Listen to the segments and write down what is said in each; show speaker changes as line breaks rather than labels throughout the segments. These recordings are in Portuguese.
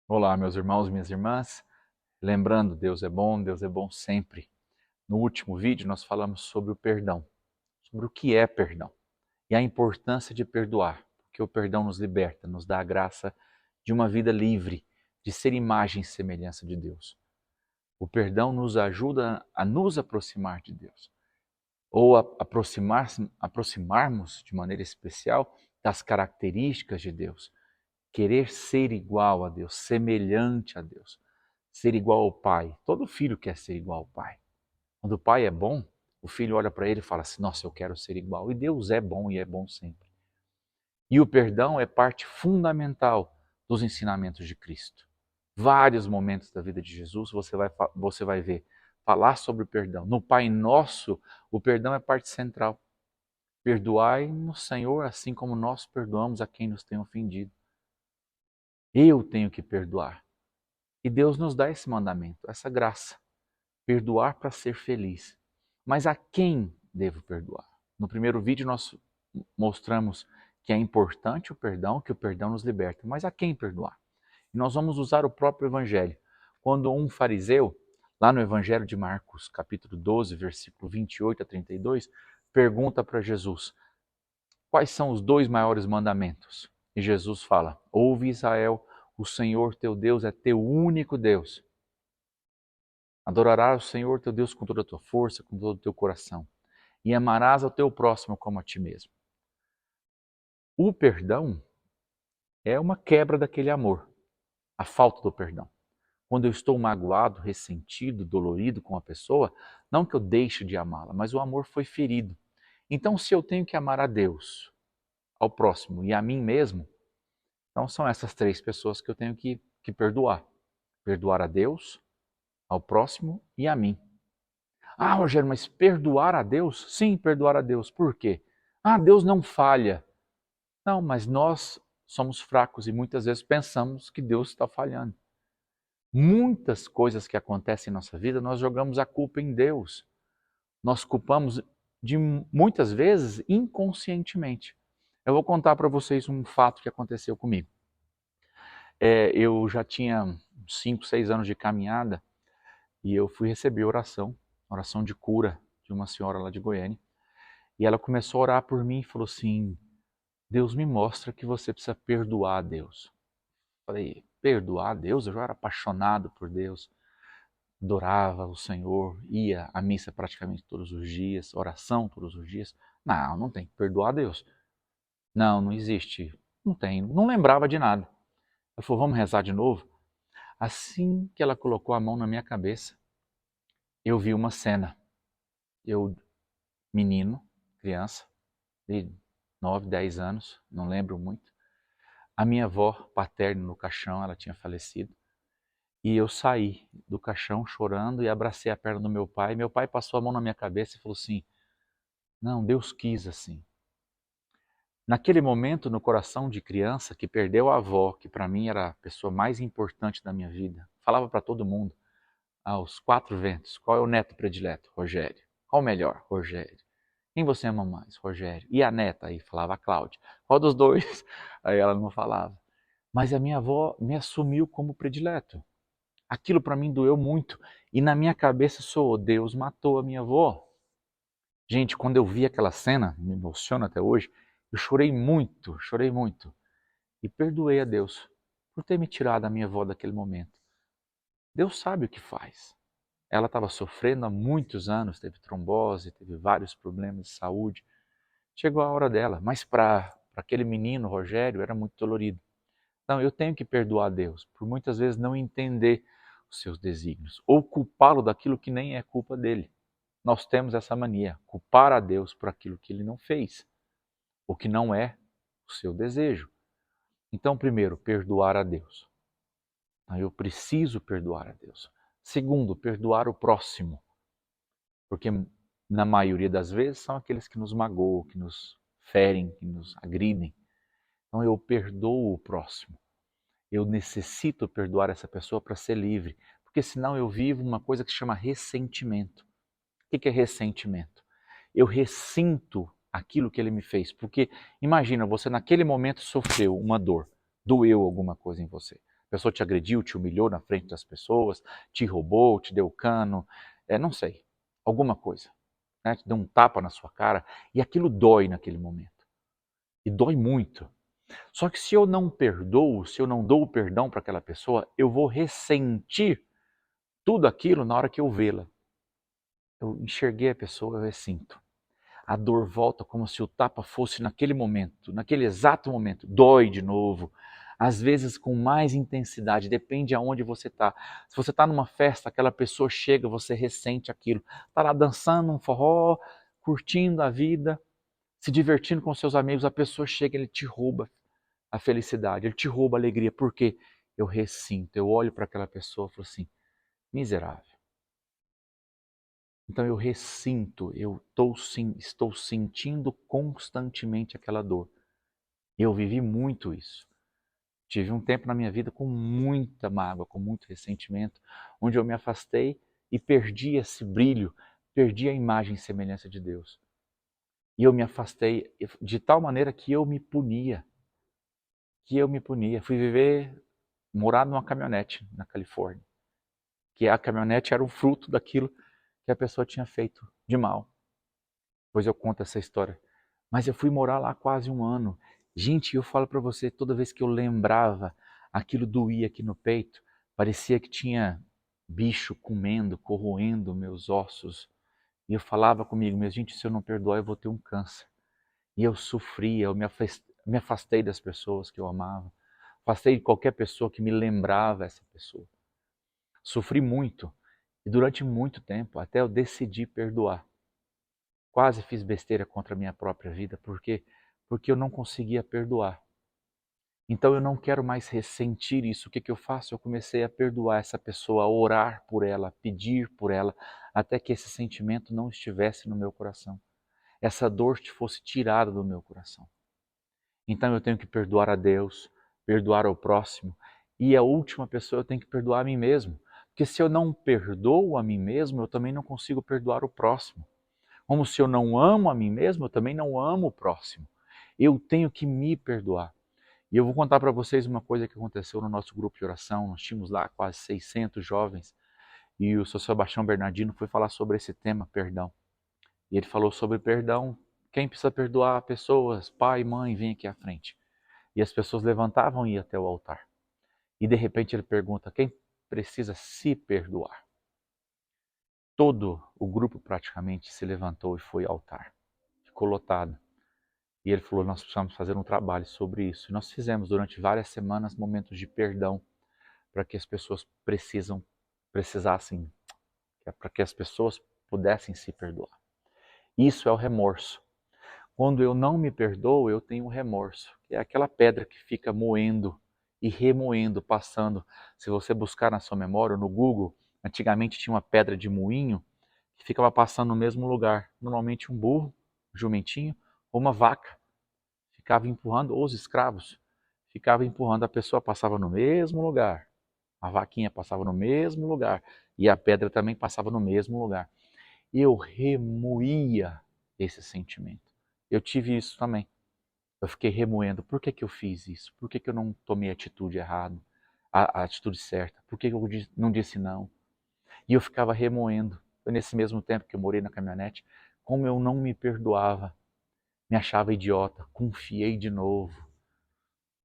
Olá, meus irmãos, minhas irmãs. Lembrando, Deus é bom sempre. No último vídeo nós falamos sobre o perdão, sobre o que é perdão e a importância de perdoar, porque o perdão nos liberta, nos dá a graça de uma vida livre, de ser imagem e semelhança de Deus. O perdão nos ajuda a nos aproximar de Deus, ou a aproximarmos de maneira especial das características de Deus, querer ser igual a Deus, semelhante a Deus. Ser igual ao pai. Todo filho quer ser igual ao pai. Quando o pai é bom, o filho olha para ele e fala assim: nossa, eu quero ser igual. E Deus é bom e é bom sempre. E o perdão é parte fundamental dos ensinamentos de Cristo. Vários momentos da vida de Jesus você vai ver falar sobre o perdão. No Pai Nosso, o perdão é parte central. Perdoai-nos, Senhor, assim como nós perdoamos a quem nos tem ofendido. Eu tenho que perdoar. E Deus nos dá esse mandamento, essa graça. Perdoar para ser feliz. Mas a quem devo perdoar? No primeiro vídeo nós mostramos que é importante o perdão, que o perdão nos liberta. Mas a quem perdoar? E nós vamos usar o próprio Evangelho. Quando um fariseu, lá no Evangelho de Marcos, capítulo 12, versículo 28 a 32, pergunta para Jesus: quais são os dois maiores mandamentos? E Jesus fala: ouve, Israel, o Senhor teu Deus é teu único Deus. Adorarás o Senhor teu Deus com toda a tua força, com todo o teu coração. E amarás ao teu próximo como a ti mesmo. O perdão é uma quebra daquele amor, a falta do perdão. Quando eu estou magoado, ressentido, dolorido com a pessoa, não que eu deixe de amá-la, mas o amor foi ferido. Então, se eu tenho que amar a Deus, ao próximo e a mim mesmo, então são essas três pessoas que eu tenho que perdoar. Perdoar a Deus, ao próximo e a mim. Ah, Rogério, mas perdoar a Deus? Sim, perdoar a Deus. Por quê? Ah, Deus não falha. Não, mas nós somos fracos e muitas vezes pensamos que Deus está falhando. Muitas coisas que acontecem em nossa vida, nós jogamos a culpa em Deus. Nós culpamos de muitas vezes inconscientemente. Eu vou contar para vocês um fato que aconteceu comigo. Eu já tinha 5, 6 anos de caminhada e eu fui receber oração de cura de uma senhora lá de Goiânia. E ela começou a orar por mim e falou assim: Deus me mostra que você precisa perdoar a Deus. Falei, perdoar a Deus? Eu já era apaixonado por Deus, adorava o Senhor, ia à missa praticamente todos os dias, oração todos os dias. Não, não tem que perdoar a Deus. Não, não existe. Não tem, não lembrava de nada. Ela falou, vamos rezar de novo? Assim que ela colocou a mão na minha cabeça, eu vi uma cena. Eu, menino, criança, de 9, 10 anos, não lembro muito. A minha avó paterna no caixão, ela tinha falecido. E eu saí do caixão chorando e abracei a perna do meu pai. Meu pai passou a mão na minha cabeça e falou assim, não, Deus quis assim. Naquele momento, no coração de criança que perdeu a avó, que para mim era a pessoa mais importante da minha vida, falava para todo mundo, aos 4 ventos, qual é o neto predileto? Rogério. Qual o melhor? Rogério. Quem você ama mais? Rogério. E a neta? Aí falava a Cláudia. Qual dos dois? Aí ela não falava. Mas a minha avó me assumiu como predileto. Aquilo para mim doeu muito. E na minha cabeça soou, Deus matou a minha avó. Gente, quando eu vi aquela cena, me emociona até hoje, eu chorei muito, chorei muito. E perdoei a Deus por ter me tirado a minha avó daquele momento. Deus sabe o que faz. Ela estava sofrendo há muitos anos, teve trombose, teve vários problemas de saúde. Chegou a hora dela, mas para aquele menino, Rogério, era muito dolorido. Então eu tenho que perdoar a Deus, por muitas vezes não entender os seus desígnios, ou culpá-lo daquilo que nem é culpa dele. Nós temos essa mania, culpar a Deus por aquilo que ele não fez, o que não é o seu desejo. Então, primeiro, perdoar a Deus. Eu preciso perdoar a Deus. Segundo, perdoar o próximo. Porque na maioria das vezes são aqueles que nos magoam, que nos ferem, que nos agridem. Então eu perdoo o próximo. Eu necessito perdoar essa pessoa para ser livre, porque senão eu vivo uma coisa que se chama ressentimento. O que é ressentimento? Eu ressinto aquilo que ele me fez, porque imagina, você naquele momento sofreu uma dor, doeu alguma coisa em você. A pessoa te agrediu, te humilhou na frente das pessoas, te roubou, te deu cano, não sei, alguma coisa, né? Te deu um tapa na sua cara e aquilo dói naquele momento. E dói muito. Só que se eu não perdoo, se eu não dou o perdão para aquela pessoa, eu vou ressentir tudo aquilo na hora que eu vê-la. Eu enxerguei a pessoa, eu ressinto. A dor volta como se o tapa fosse naquele momento, naquele exato momento. Dói de novo. Às vezes com mais intensidade, depende aonde você está. Se você está numa festa, aquela pessoa chega, você ressente aquilo. Está lá dançando um forró, curtindo a vida, se divertindo com seus amigos, a pessoa chega, ele te rouba a felicidade, ele te rouba a alegria. Por quê? Eu ressinto, eu olho para aquela pessoa e falo assim, miserável. Então eu ressinto, estou sentindo constantemente aquela dor. Eu vivi muito isso. Tive um tempo na minha vida com muita mágoa, com muito ressentimento, onde eu me afastei e perdi esse brilho, perdi a imagem e semelhança de Deus. E eu me afastei de tal maneira que eu me punia. Fui morar numa caminhonete na Califórnia. Que a caminhonete era o fruto daquilo que a pessoa tinha feito de mal. Depois eu conto essa história. Mas eu fui morar lá quase um ano. Gente, eu falo para você, toda vez que eu lembrava, aquilo doía aqui no peito. Parecia que tinha bicho comendo, corroendo meus ossos. E eu falava comigo, mas gente, se eu não perdoar, eu vou ter um câncer. E eu sofria, eu me afastei das pessoas que eu amava. Afastei de qualquer pessoa que me lembrava essa pessoa. Sofri muito. E durante muito tempo, até eu decidi perdoar. Quase fiz besteira contra a minha própria vida, porque eu não conseguia perdoar. Então eu não quero mais ressentir isso. O que eu faço? Eu comecei a perdoar essa pessoa, a orar por ela, a pedir por ela, até que esse sentimento não estivesse no meu coração. Essa dor fosse tirada do meu coração. Então eu tenho que perdoar a Deus, perdoar ao próximo, e a última pessoa eu tenho que perdoar a mim mesmo. Porque se eu não perdoo a mim mesmo, eu também não consigo perdoar o próximo. Como se eu não amo a mim mesmo, eu também não amo o próximo. Eu tenho que me perdoar. E eu vou contar para vocês uma coisa que aconteceu no nosso grupo de oração. Nós tínhamos lá quase 600 jovens e o Sr. Sebastião Bernardino foi falar sobre esse tema, perdão. E ele falou sobre perdão. Quem precisa perdoar pessoas, pai, mãe, vem aqui à frente. E as pessoas levantavam e iam até o altar. E de repente ele pergunta, quem precisa se perdoar? Todo o grupo praticamente se levantou e foi ao altar. Ficou lotado. E ele falou, nós precisamos fazer um trabalho sobre isso. E nós fizemos durante várias semanas momentos de perdão para que as pessoas precisassem, para que as pessoas pudessem se perdoar. Isso é o remorso. Quando eu não me perdoo, eu tenho remorso. Que é aquela pedra que fica moendo e remoendo, passando. Se você buscar na sua memória, no Google, antigamente tinha uma pedra de moinho que ficava passando no mesmo lugar. Normalmente um burro, um jumentinho ou uma vaca. Ficava empurrando, ou os escravos, ficava empurrando, a pessoa passava no mesmo lugar, a vaquinha passava no mesmo lugar, e a pedra também passava no mesmo lugar. Eu remoía esse sentimento. Eu tive isso também. Eu fiquei remoendo, por que eu fiz isso? Por que eu não tomei a atitude errada, a atitude certa? Por que eu não disse não? E eu ficava remoendo. Foi nesse mesmo tempo que eu morei na caminhonete, como eu não me perdoava. Me achava idiota, confiei de novo.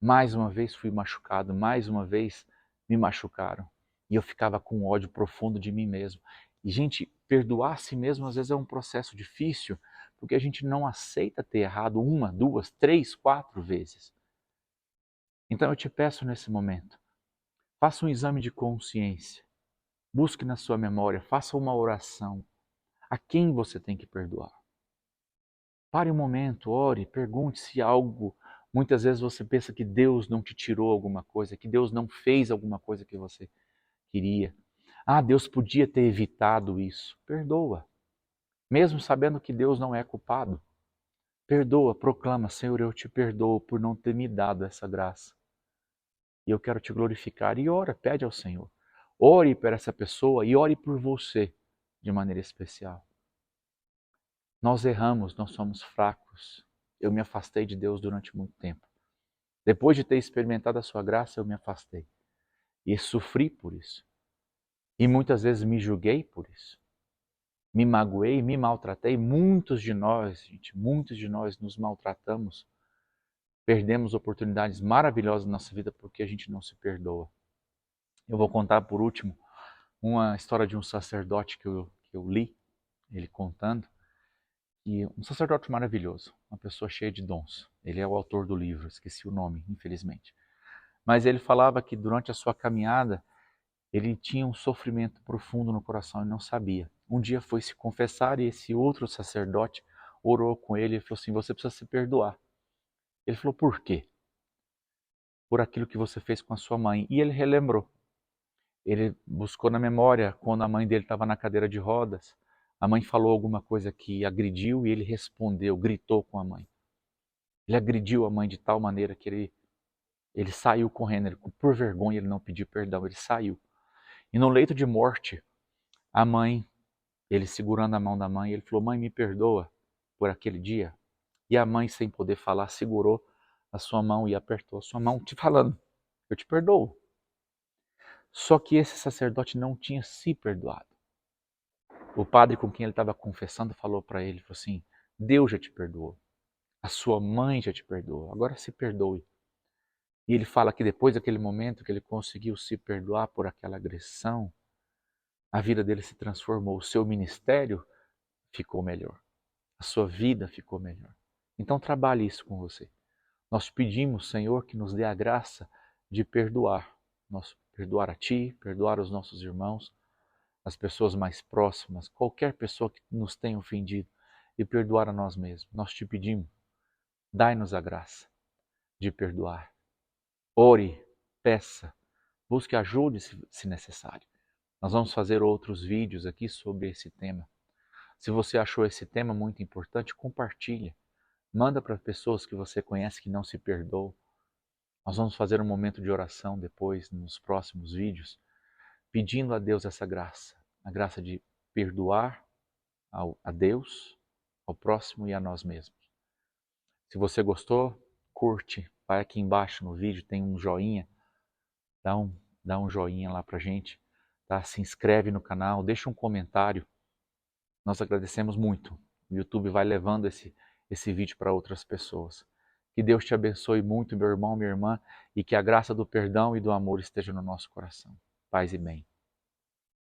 Mais uma vez fui machucado, mais uma vez me machucaram. E eu ficava com ódio profundo de mim mesmo. E, gente, perdoar a si mesmo às vezes é um processo difícil, porque a gente não aceita ter errado uma, duas, três, quatro vezes. Então eu te peço nesse momento, faça um exame de consciência. Busque na sua memória, faça uma oração. A quem você tem que perdoar? Pare um momento, ore, pergunte se algo. Muitas vezes você pensa que Deus não te tirou alguma coisa, que Deus não fez alguma coisa que você queria. Ah, Deus podia ter evitado isso. Perdoa. Mesmo sabendo que Deus não é culpado. Perdoa, proclama, Senhor, eu te perdoo por não ter me dado essa graça. E eu quero te glorificar. E ora, pede ao Senhor. Ore por essa pessoa e ore por você de maneira especial. Nós erramos, nós somos fracos. Eu me afastei de Deus durante muito tempo. Depois de ter experimentado a sua graça, eu me afastei. e sofri por isso. E muitas vezes me julguei por isso. Me magoei, me maltratei. Muitos de nós, gente, muitos de nós nos maltratamos. Perdemos oportunidades maravilhosas na nossa vida porque a gente não se perdoa. Eu vou contar por último uma história de um sacerdote que eu li, ele contando, e um sacerdote maravilhoso, uma pessoa cheia de dons. Ele é o autor do livro, esqueci o nome, infelizmente. Mas ele falava que durante a sua caminhada, ele tinha um sofrimento profundo no coração e não sabia. Um dia foi se confessar e esse outro sacerdote orou com ele e falou assim, você precisa se perdoar. Ele falou, por quê? Por aquilo que você fez com a sua mãe. E ele relembrou. Ele buscou na memória quando a mãe dele estava na cadeira de rodas. A mãe falou alguma coisa que agrediu e ele respondeu, gritou com a mãe. Ele agrediu a mãe de tal maneira que ele saiu correndo. Por vergonha ele não pediu perdão, ele saiu. E no leito de morte, a mãe, ele segurando a mão da mãe, ele falou, mãe, me perdoa por aquele dia. E a mãe, sem poder falar, segurou a sua mão e apertou a sua mão, te falando, eu te perdoo. Só que esse sacerdote não tinha se perdoado. O padre com quem ele estava confessando falou para ele, falou assim, Deus já te perdoou, a sua mãe já te perdoou, agora se perdoe. E ele fala que depois daquele momento que ele conseguiu se perdoar por aquela agressão, a vida dele se transformou, o seu ministério ficou melhor, a sua vida ficou melhor. Então trabalhe isso com você. Nós pedimos, Senhor, que nos dê a graça de perdoar. Nós perdoar a Ti, perdoar os nossos irmãos, as pessoas mais próximas, qualquer pessoa que nos tenha ofendido e perdoar a nós mesmos. Nós te pedimos, dai-nos a graça de perdoar. Ore, peça, busque ajuda se necessário. Nós vamos fazer outros vídeos aqui sobre esse tema. Se você achou esse tema muito importante, compartilha. Manda para pessoas que você conhece que não se perdoam. Nós vamos fazer um momento de oração depois, nos próximos vídeos, pedindo a Deus essa graça. A graça de perdoar a Deus, ao próximo e a nós mesmos. Se você gostou, curte. Vai aqui embaixo no vídeo, tem um joinha. Dá um joinha lá pra gente. Tá? Se inscreve no canal, deixa um comentário. Nós agradecemos muito. O YouTube vai levando esse vídeo para outras pessoas. Que Deus te abençoe muito, meu irmão, minha irmã, e que a graça do perdão e do amor esteja no nosso coração. Paz e bem.